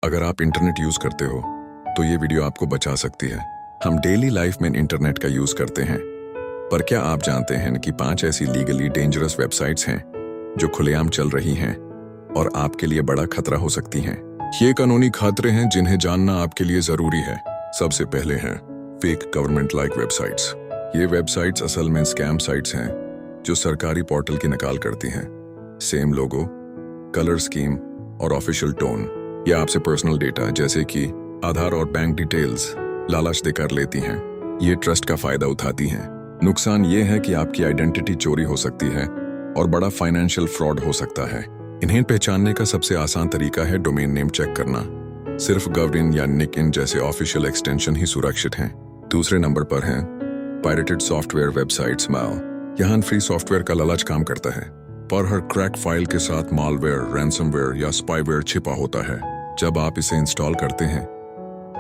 अगर आप internet use करते हो तो ये वीडियो आपको बचा सकती है। हम डेली लाइफ में इंटरनेट का यूज करते हैं, पर क्या आप जानते हैं कि 5 ऐसी लीगली डेंजरस वेबसाइट्स हैं जो खुलेआम चल रही हैं और आपके लिए बड़ा खतरा हो सकती हैं। ये कानूनी खतरे हैं जिन्हें जानना आपके लिए जरूरी है। सबसे पहले हैं फेक गवर्नमेंट लाइक वेबसाइट्स। ये वेबसाइट्स असल में स्कैम साइट्स हैं जो सरकारी पोर्टल की नकल करती हैं। सेम लोगो, कलर स्कीम और ऑफिशियल टोन। ये आपसे पर्सनल डेटा जैसे कि आधार और बैंक डिटेल्स लालच देकर लेती हैं। ये ट्रस्ट का फायदा उठाती हैं। नुकसान ये है कि आपकी आइडेंटिटी चोरी हो सकती है और बड़ा फाइनेंशियल फ्रॉड हो सकता है। इन्हें पहचानने का सबसे आसान तरीका है डोमेन नेम चेक करना। सिर्फ गवर्न या निकइन जैसे ऑफिशियल एक्सटेंशन ही सुरक्षित हैं। दूसरे नंबर पर हैं पायरेटेड सॉफ्टवेयर वेबसाइट्स। यहाँ फ्री सॉफ्टवेयर का लालच काम करता है, पर हर क्रैक फाइल के साथ मालवेयर, रैंसमवेयर या स्पाईवेयर छिपा होता है। जब आप इसे इंस्टॉल करते हैं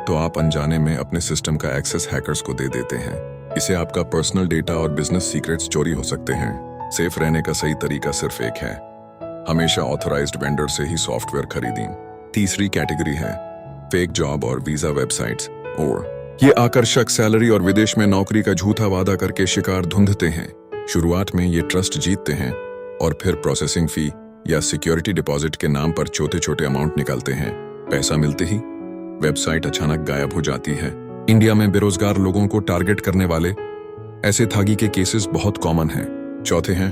तो आप अनजाने में अपने सिस्टम का एक्सेस हैकर्स को दे देते हैं। इससे आपका पर्सनल डेटा और बिजनेस सीक्रेट्स चोरी हो सकते हैं। सेफ रहने का सही तरीका सिर्फ एक है, हमेशा ऑथराइज्ड वेंडर से ही सॉफ्टवेयर खरीदें। तीसरी कैटेगरी है फेक जॉब और वीजा वेबसाइट्स। और ये आकर्षक सैलरी और विदेश में नौकरी का झूठा वादा करके शिकार ढूंढते हैं। शुरुआत में ये ट्रस्ट जीतते हैं और फिर प्रोसेसिंग फी या सिक्योरिटी डिपॉजिट के नाम पर छोटे छोटे अमाउंट निकालते हैं। पैसा मिलते ही वेबसाइट अचानक गायब हो जाती है। इंडिया में बेरोजगार लोगों को टारगेट करने वाले ऐसे ठगी के केसेस बहुत कॉमन हैं। चौथे हैं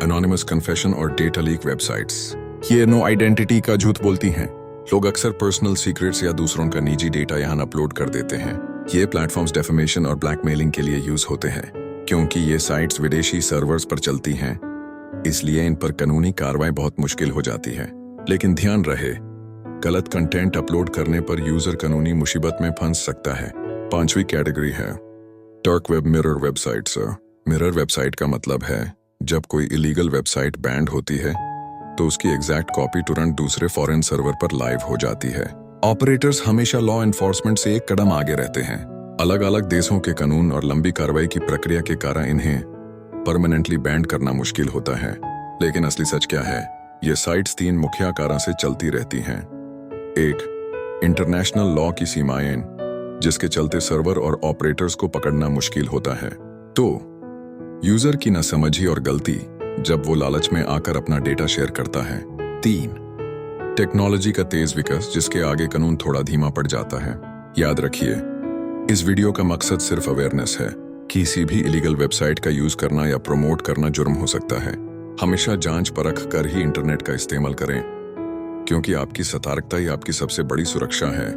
एनोनिमस कन्फेशन और डेटा लीक वेबसाइट्स। ये नो आइडेंटिटी का झूठ बोलती हैं। लोग अक्सर पर्सनल सीक्रेट्स या दूसरों का निजी डेटा यहाँ अपलोड कर देते हैं। ये प्लेटफॉर्म्स डेफेमेशन और ब्लैकमेलिंग के लिए यूज होते हैं। क्योंकि ये साइट्स विदेशी सर्वर्स पर चलती हैं, इसलिए इन पर कानूनी कार्रवाई बहुत मुश्किल हो जाती है। लेकिन ध्यान रहे, गलत कंटेंट अपलोड करने पर यूजर कानूनी मुसीबत में फंस सकता है। पांचवी कैटेगरी है dark web mirror websites. Mirror website का मतलब है जब कोई इलीगल वेबसाइट बैंड होती है तो उसकी एग्जैक्ट कॉपी तुरंत दूसरे फॉरेन सर्वर पर लाइव हो जाती है। ऑपरेटर्स हमेशा लॉ एनफोर्समेंट से एक कदम आगे रहते हैं। अलग अलग देशों के कानून और लंबी कार्रवाई की प्रक्रिया के कारण इन्हें परमानेंटली बैंड करना मुश्किल होता है। लेकिन असली सच क्या है? ये साइट्स 3 मुख्य कारण से चलती रहती हैं। एक, इंटरनेशनल लॉ की सीमाएं, जिसके चलते सर्वर और ऑपरेटर्स को पकड़ना मुश्किल होता है। 2, यूजर की नासमझी और गलती, जब वो लालच में आकर अपना डेटा शेयर करता है। 3, टेक्नोलॉजी का तेज विकास, जिसके आगे कानून थोड़ा धीमा पड़ जाता है। याद रखिए, इस वीडियो का मकसद सिर्फ अवेयरनेस है। किसी भी इलीगल वेबसाइट का यूज करना या प्रमोट करना जुर्म हो सकता है। हमेशा जांच परख कर ही इंटरनेट का इस्तेमाल करें, क्योंकि आपकी सतर्कता ही आपकी सबसे बड़ी सुरक्षा है।